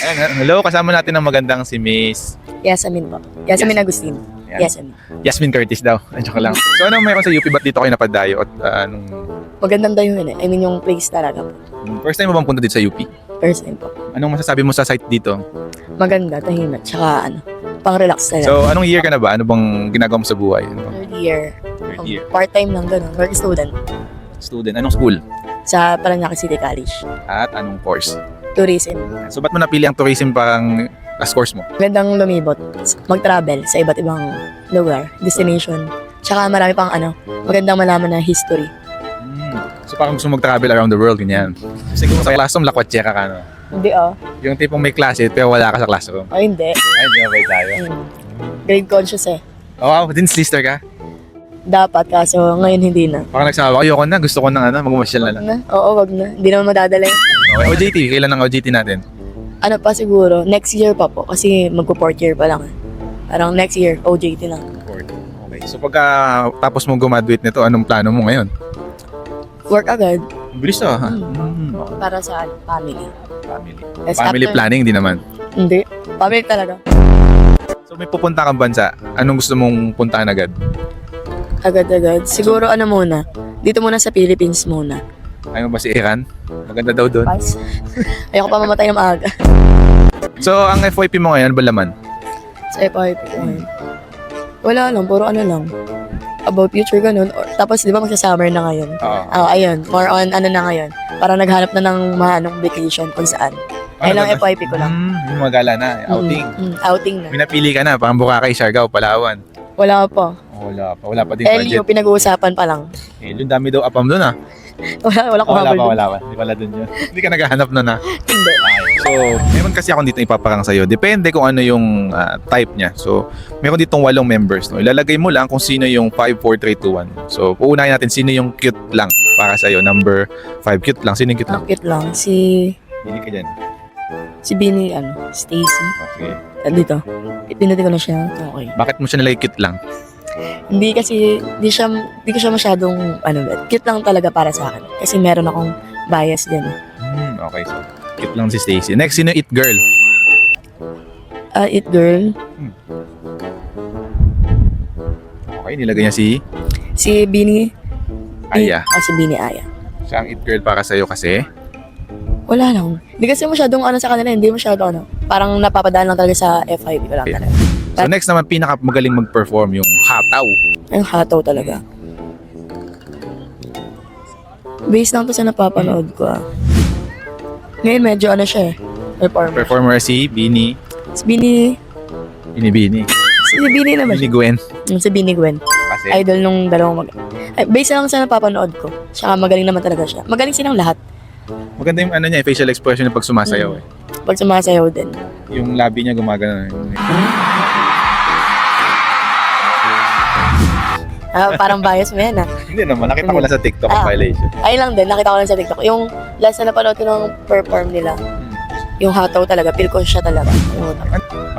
Ayan, hello, kasama natin ang magandang si Miss Yasamin po. Yasamin Agustin. Ayan. Yasamin. Yasmin Curtis daw. Joke lang. So anong meron sa UP? Ba't dito kayo napadayo? At anong Magandang daw yun eh. I mean yung place talaga po. first time mo bang punta dito sa UP? First time po. Anong masasabi mo sa site dito? Maganda, tahimik. Tsaka ano, pang-relax talaga. So anong year ka na ba? Ano bang ginagawa mo sa buhay? Ano bang Third year. third year? Part-time lang ganun. Work student. Student. Anong school? Sa Parañaque City College. At anong course? Tourism. So ba't mo napili ang tourism pang as course mo? Magandang lumibot. Mag-travel sa iba't ibang lugar, destination. Tsaka marami pang ano, magandang malaman na history. So parang gusto mo mag-travel around the world, ganyan. Siguro sa classroom, lakwatsyeka ka, no? Hindi oh. Yung tipong may klase, pero wala ka sa classroom. Oh, hindi. Ay, hindi okay tayo. Grade conscious eh. Oh, wow, dins lister ka? Dapat, kaso ngayon hindi na. Parang nagsawa, ayoko na, gusto ko na mag-umasyal na lang. Na? Oo, wag na. Hindi naman madadala yun. Okay, OJT, kailan ang OJT natin? Ano pa siguro, next year pa po. Kasi magpo-4th year pa lang. Parang next year, OJT lang. Okay, so pagka tapos mo graduate nito, anong plano mo ngayon? Work agad. Bilis ah. Para sa family. Family. Yes, Family after- planning, hindi naman. Hindi. Family talaga. So may pupunta kang bansa, anong gusto mong puntahan agad? Agad-agad. Siguro ano muna. Dito muna sa Philippines muna. Ayaw mo ba si Iran? Maganda daw doon. Pas. Ayoko pa mamatay ng maaga. So ang FYP mo ngayon, ano ba laman? Sa FIP. Wala lang. Puro ano lang. About future ganun. Tapos di ba magsa-summer na ngayon? Oo. Ayun. More on ano na ngayon. Parang naghanap na ng mahanong vacation kung saan. Ayun lang FYP ko lang. Yung magala na, outing. Outing na. May napili ka na, parang Boracay, Siargao, Palawan. Wala pa. Wala pa din budget. LU, pinag-uusapan pa lang. Yung dami daw apam doon ah. Wala ko habol dun. Wala pa. Hindi pala doon yun. Hindi ka naghahanap nun ah. Hindi. So, meron kasi ako dito ipaparang sa'yo. Depende kung ano yung type niya. So, meron ditong 8 members. No? Ilalagay mo lang kung sino yung 5, 4, 3, 2, 1. So, uunahin natin sino yung cute lang para sa'yo. Number 5, cute lang. Sino yung cute lang? Bakit lang? Hindi ka dyan. Si Bini, Stacy. Okay. Dito. Pinuti ko na siya. Okay. Bakit mo siya nilagay cute lang? Hindi kasi, di ko siya masyadong, cute lang talaga para sa akin. Kasi meron akong bias din. Okay, so cute lang si Stacy. Next, sino it girl? It girl, Okay, nilagay niya si si Bini. Aya. Si Bini Aya. Siya ang it girl para sa'yo kasi Wala lang. Hindi kasi masyadong sa kanila, hindi masyadong Parang napapadaan lang talaga sa FIB ko lang Okay. talaga. So next naman, pinakamagaling mag-perform yung hataw. Ang hataw talaga. Based lang to sa napapanood ko Ngayon medyo siya performer. Performer si Bini. Si Bini, Bini. si Bini naman Bini siya. Gwen. Si Bini Gwen. Kasi, Idol nung dalawang based lang sa napapanood ko. Tsaka magaling naman talaga siya. Magaling silang lahat. maganda yung niya, facial expression niya pag sumasayaw eh. Pag sumasayaw din. Yung labi niya gumagana. Parang bias mo yan Hindi naman, nakita ko lang sa TikTok ang violation. Ayun lang din, nakita ko lang sa TikTok. Yung last na napanood ko ng perform nila, yung hataw talaga, feel ko siya talaga.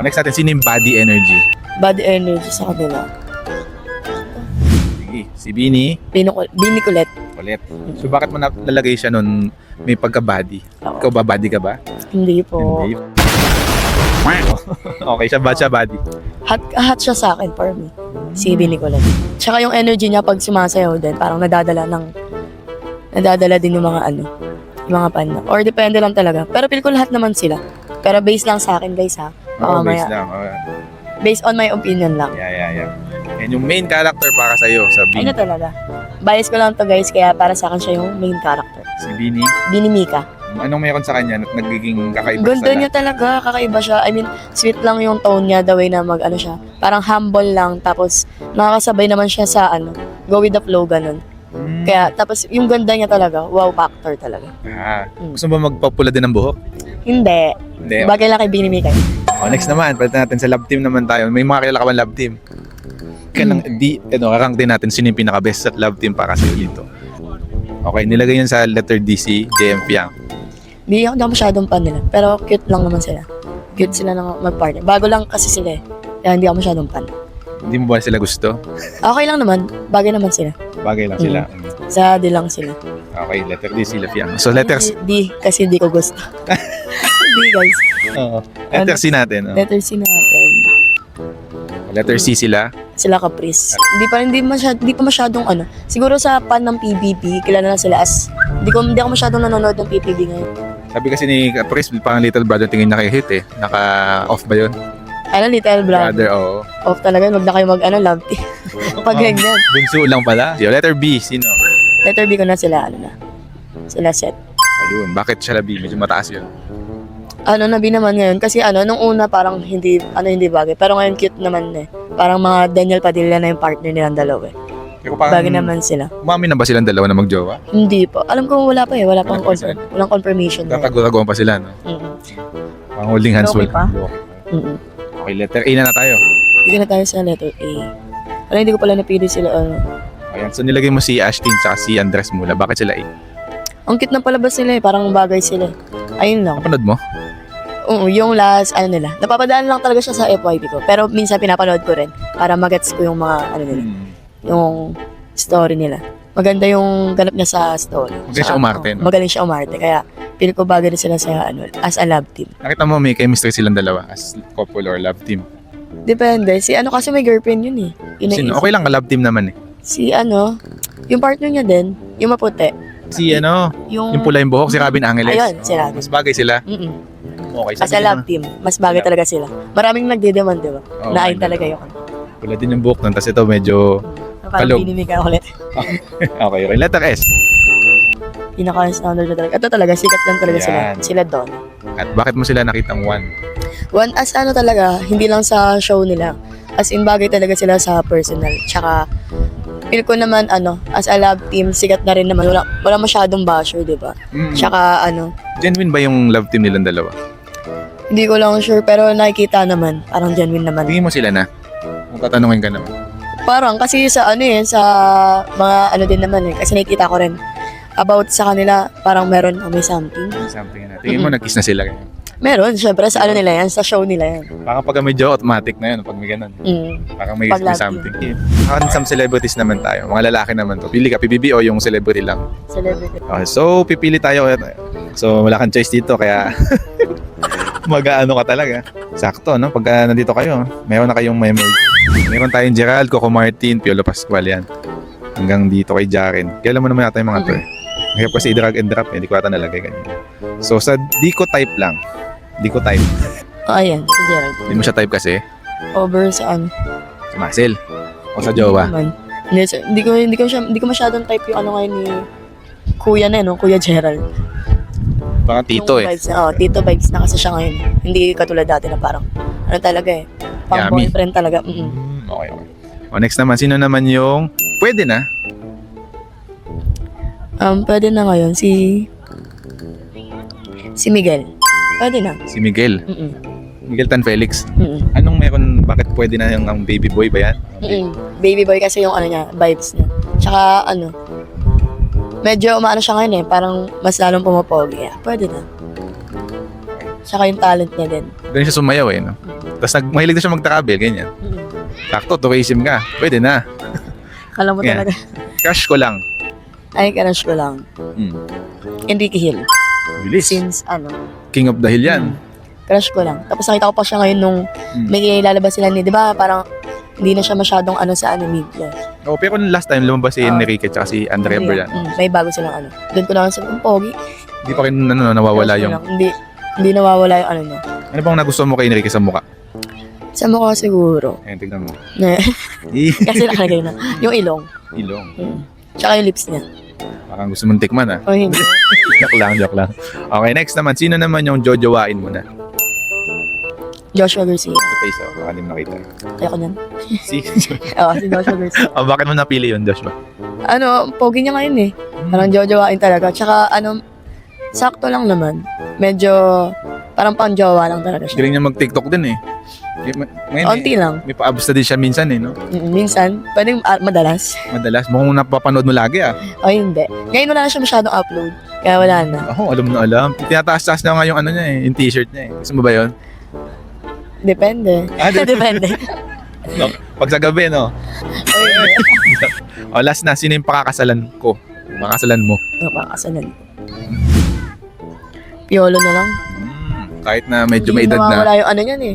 Next natin, sino yung body energy? Body energy sa kanila. Sige, si Bini. Bini Colette. Ulit. So bakit mo nalalagay siya nun may pagka-body? Oo. Ikaw ba body ka ba? Hindi po. Hindi. Okay, siya body. Hot siya sa akin for me. Si Bini Colette. Tsaka yung energy niya pag sumasayaw din, parang nadadala din yung mga yung mga pan. Or depende lang talaga. Pero feel ko lahat naman sila. Pero based lang sa akin guys Oo, Baka base maya- lang. Based on my opinion lang. Yeah. And yung main character para sa'yo, sa Ay Bini. na talaga. Bias ko lang to guys, kaya para sa akin siya yung main character. Si Bini. Bini Mika. Anong meron sa kanya na nagiging kakaiba Ganda sa niya talaga, kakaiba siya. I mean, sweet lang yung tone niya, the way na siya. Parang humble lang, tapos nakakasabay naman siya sa go with the flow, ganun. Kaya, tapos yung ganda niya talaga, wow factor talaga. Gusto mo ba magpapula din ng buhok? Hindi. Hindi. Bagay lang kay Bini Mika. Next naman, palitan natin sa love team naman tayo. May mga kilala ka bang love team? Rank din natin sino yung pinaka-best sa love team para sa'yo dito. Okay, nilagay yun sa letter D si JM Fiang. Hindi ako masyadong fan nila, pero cute lang naman sila. Cute sila nang mag-partner. Bago lang kasi sila kaya hindi ako masyadong fan. Hindi mo ba sila gusto? Okay lang naman, bagay naman sila. Bagay lang sila. Sa D lang sila. Okay, letter D sila Fiang. So letter D, kasi hindi ko gusto. guys. Oo. Letter C natin. Oh. Letter C natin. Letter C sila. Sila Caprice. Hindi pa masyadong ano. Siguro sa pan ng PBB, kilala na sila as hindi ako masyadong nanonood ng PBB ngayon. Sabi kasi ni Chris, parang little brother tingin na kay hit eh. Naka-off ba yun? Ano, little brother. Oo. Off talaga, wag na kayo mag love team. Pag ganyan. Bunso lang pala. Letter B, sino? Letter B ko na sila, sila set. Ayun, bakit siya B? Medyo mataas yun. Nabi naman ngayon kasi nung una parang hindi bagay, pero ngayon cute naman eh. Parang mga Daniel Padilla na yung partner nilang dalawa eh. Pero parang, Bagay naman sila. umamin na ba silang dalawa na magjowa? Hindi po. Alam ko wala pa eh, wala pang Wala pa sila. walang confirmation. Tataguraguan pa sila, no? Pang holding hands. Okay pa? Okay. Okay, letter A na tayo. Dito na tayo sa letter A. Hindi ko pala napili sila Ayan, so nilagay mo si Ashtin sa si Andres Mula. Bakit sila A? Ang cute ng palabas nila eh, parang bagay sila. Ayun lang. Napanood mo? Oo, yung last, nila. Napapadaan lang talaga siya sa FYP ko. Pero minsan pinapanood ko rin para magets ko yung mga, nila. Yung story nila. Maganda yung ganap niya sa story. Magaling siya umarte, no? Magaling siya umarte. Kaya, feel ko bagay rin sila sa, as a love team. Nakita mo may chemistry silang dalawa as couple or love team. Depende. Si kasi may girlfriend yun eh. Sino? Okay lang, love team naman eh. Si yung partner niya din, yung maputi. Si yung pula yung buhok, si Robin Angeles. Ayun, si Robin. Mas bagay sila. Okay, As a love team, mas bagay talaga sila. Maraming nagdidemand, di ba? Oo, Naayun ayun. talaga yun. Pula din yung buhok nun, tapos ito medyo Parang Kalog. pinimig ka ulit. okay. Letter S. Pinaka-standard na talaga. Ito talaga, sikat lang talaga sila. Yan. Sila doon. At bakit mo sila nakitang one? One, as talaga, hindi lang sa show nila. As in, bagay talaga sila sa personal. Tsaka, feel ko naman, as a love team, sikat na rin naman. Wala masyadong basher, di ba? Tsaka, Genuine ba yung love team nilang dalawa? hindi ko lang sure, pero nakikita naman. Parang genuine naman. Tingin mo sila na? Kung tatanungin ka naman. Parang, kasi sa sa mga din naman eh. Kasi nakikita ko rin. About sa kanila, parang meron may something. Something na. Tingin mo nag-kiss na sila ngayon. Meron, syempre, sa nila yan, sa show nila yan. Parang pag medyo automatic na yun, pag may ganun. Parang may Pag love something. Some celebrities naman tayo. Mga lalaki naman to. Pili ka, PBB o yung celebrity lang. Celebrity. Okay, so pipili tayo. So wala kang choice dito, kaya mag-ano ka talaga. Sakto, no? Pagka nandito kayo, meron na kayong memory. Meron tayong Gerald, Coco Martin, Piolo Pascual yan. Hanggang dito kay Jaren. Kailan mo naman yata yung mga to eh. Mahirap kasi drag and drop eh. Hindi ko ata nalagay ganyan. So sa di ko type lang. Di ko type. Ayan, si Gerald. Hindi mo siya type kasi. Over sa Sa muscle. O sa jowa. Naman. Hindi ko masyadong type yung ngayon ni Kuya na, no? Kuya Gerald. Parang tito Yung eh. Vibes na, tito vibes na kasi siya ngayon. Hindi katulad dati na parang, talaga eh. Pang Yummy. boyfriend talaga. Okay. O next naman, sino naman yung pwede na? Pwede na ngayon si Miguel. Pwede na. Si Miguel. Miguel Tan Felix. Mm-mm. Anong meron, bakit pwede na yung ang baby boy ba yan? Baby boy kasi yung niya, vibes niya. Tsaka medyo umaano siya ngayon eh, parang mas lalong pumapogi. Pwede na. Tsaka yung talent niya din. Ganun siya sumayaw eh, no? Tapos mahilig na siya mag-travel, ganyan. Sakto, tourism ka. Pwede na. Kala mo Yeah. talaga. Crush ko lang. Ay, karash ko lang. Enrique Hill. Bilis. Since King of the Hill yan. crush ko lang. Tapos nakita ko pa siya ngayon nung may lalabas sila di ba? Parang hindi na siya masyadong sa media. Oh, pero last time lumabas si Enrique at si Andrea Berlan. May bago silang Doon ko na sabi, ang pogi. Hindi pa rin nawawala Crush ko yung... lang. Hindi nawawala yung niya. Ano bang nagustuhan mo kay Enrique sa mukha? Sa mukha siguro. Ayan, tignan mo. Kasi nakalagay na. Yung ilong. Ilong. Tsaka yung lips niya. Parang gusto mong tikman ah. O hindi. Joke lang. Okay, next naman. Sino naman yung jojowain mo na? Joshua Garcia. Sa face, baka hindi mo nakita. Kaya ko niyan. Si Oo, si Joshua Garcia. bakit mo napili yun, Joshua? Pogi niya ngayon eh. Parang jojowain talaga. Tsaka sakto lang naman. Medyo parang pang-jowa lang talaga siya. Galing niya mag-TikTok din eh. Ngayon Onti lang. may pa-abs na din siya minsan eh, no? Minsan, pwedeng madalas. Madalas. Mukhang napapanood mo lagi ah. O hindi. Ngayon wala na siya masyadong upload. Kaya wala na. Ako, alam na alam. Tinataas-taas na nga yung niya eh, yung t-shirt niya eh. Gusto mo ba yun? Depende. Depende. No? Pag sa gabi, no? O hindi. O, last na. Sino yung pakakasalan ko? Pakakasalan mo? Napakasalan. Piolo na lang. Kahit na medyo may Hindi edad na. nawawala yung ano yan eh.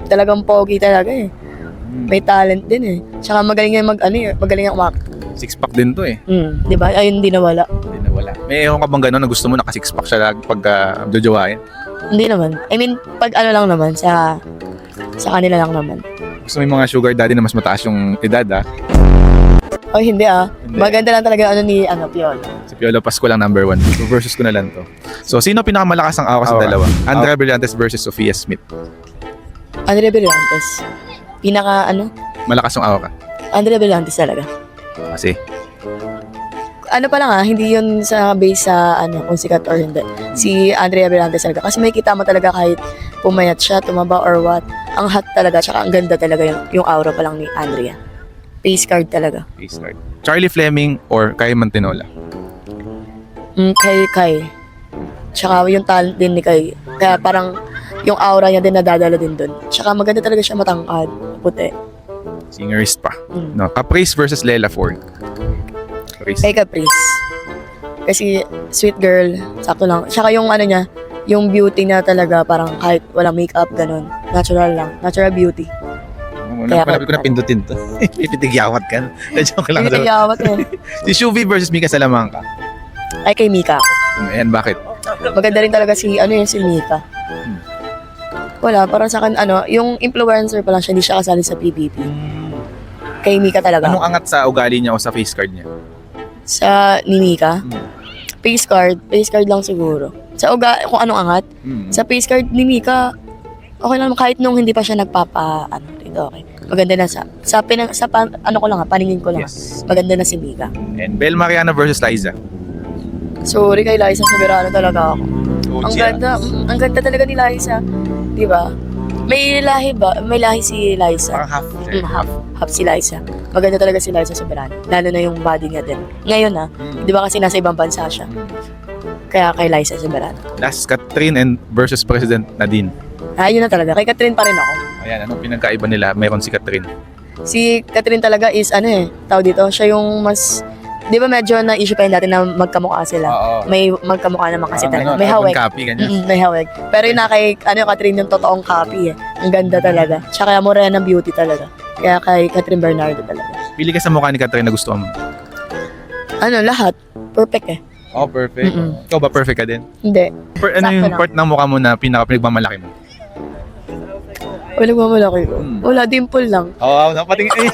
Talagang pogi talaga eh. May talent din eh. Tsaka magaling nga magaling nga umak. Six-pack din to eh. Di ba? Ayun, hindi nawala. Hindi na wala. May ewan ka bang gano'n na gusto mo naka six-pack siya lagi pag jojowain? Hindi naman. I mean, pag ano lang naman, sa kanila lang naman. Gusto mo yung mga sugar daddy na mas mataas yung edad Oh, hindi ah. Hindi. Maganda lang talaga Piolo. Si Piolo Pasco lang number 1. So versus ko na lang to. So sino pinakamalakas ang aura sa Aura. dalawa? Andrea Brillantes versus Sophia Smith. Andrea Brillantes. Malakas yung aura. Andrea Brillantes talaga. Kasi Ano pa lang hindi yun sa base sa kung sikat or hindi. Si Andrea Brillantes talaga. Kasi may kita mo talaga kahit pumayat siya, tumaba or what. Ang hot talaga, tsaka ang ganda talaga yung aura pa lang ni Andrea. Face card talaga. face card. Charlie Fleming or Kai Mantinola? Kay. Tsaka yung talent din ni Kay. Kaya parang yung aura niya din nadadala din dun. Tsaka maganda talaga siya matangkad. Puti. Singerist pa. Mm. No, Caprice versus Lela Ford. Caprice. Kay Caprice. Kasi sweet girl. Sakto lang. Tsaka yung niya, yung beauty niya talaga parang kahit walang makeup, ganun. Natural lang. Natural beauty. Kaya Malapit ko na pindutin to. Ipitigyawat ka. Joke lang. Hindi yawat eh. Si Shuvi versus Mika Salamanca. Ay, kay Mika. Ayan, bakit? Maganda rin talaga si Mika. Wala, parang sa akin, yung influencer pa lang siya, hindi siya kasali sa PBB. Kay Mika talaga. Anong angat sa ugali niya o sa face card niya? Sa ni Mika, face card lang siguro. Kung anong angat, sa face card ni Mika, okay lang kahit nung hindi pa siya okay. Maganda na paningin ko lang. Yes. Maganda na si Mika. And Bel Mariano versus Liza. Sorry kay Liza Soberano talaga ako. Ang Ochi, ang ganda talaga ni Liza. 'Di ba? May lahi ba? May lahi si Liza. Parang half. Half si Liza. Maganda talaga si Liza Soberano. Lalo na yung body niya din. Ngayon 'di ba kasi nasa ibang bansa siya. Kaya kay Liza Soberano. Last, Catherine and versus President Nadine. Yun na talaga. Kay Catherine pa rin ako. Ayan, anong pinagkaiba nila? Mayroon si Catherine. Si Catherine talaga is tawag dito, siya yung mas, di ba medyo na-issue pa yun dati na magkamukha sila. Oo. May magkamukha naman kasi talaga. May carbon hawig. copy, ganyan. May hawig. Pero yung kay Catherine yung totoong copy Ang ganda talaga. Tsaka morena beauty talaga. Kaya kay Catherine Bernardo talaga. Pili ka sa mukha ni Catherine na gusto mo. Lahat. Perfect Oh, perfect. Ikaw ba perfect ka din? Hindi. Ano Sakto yung lang. part ng mukha mo na pinagmamalaki mo? Wala mamalaki ko. Wala, dimple lang. Oo, napatingin.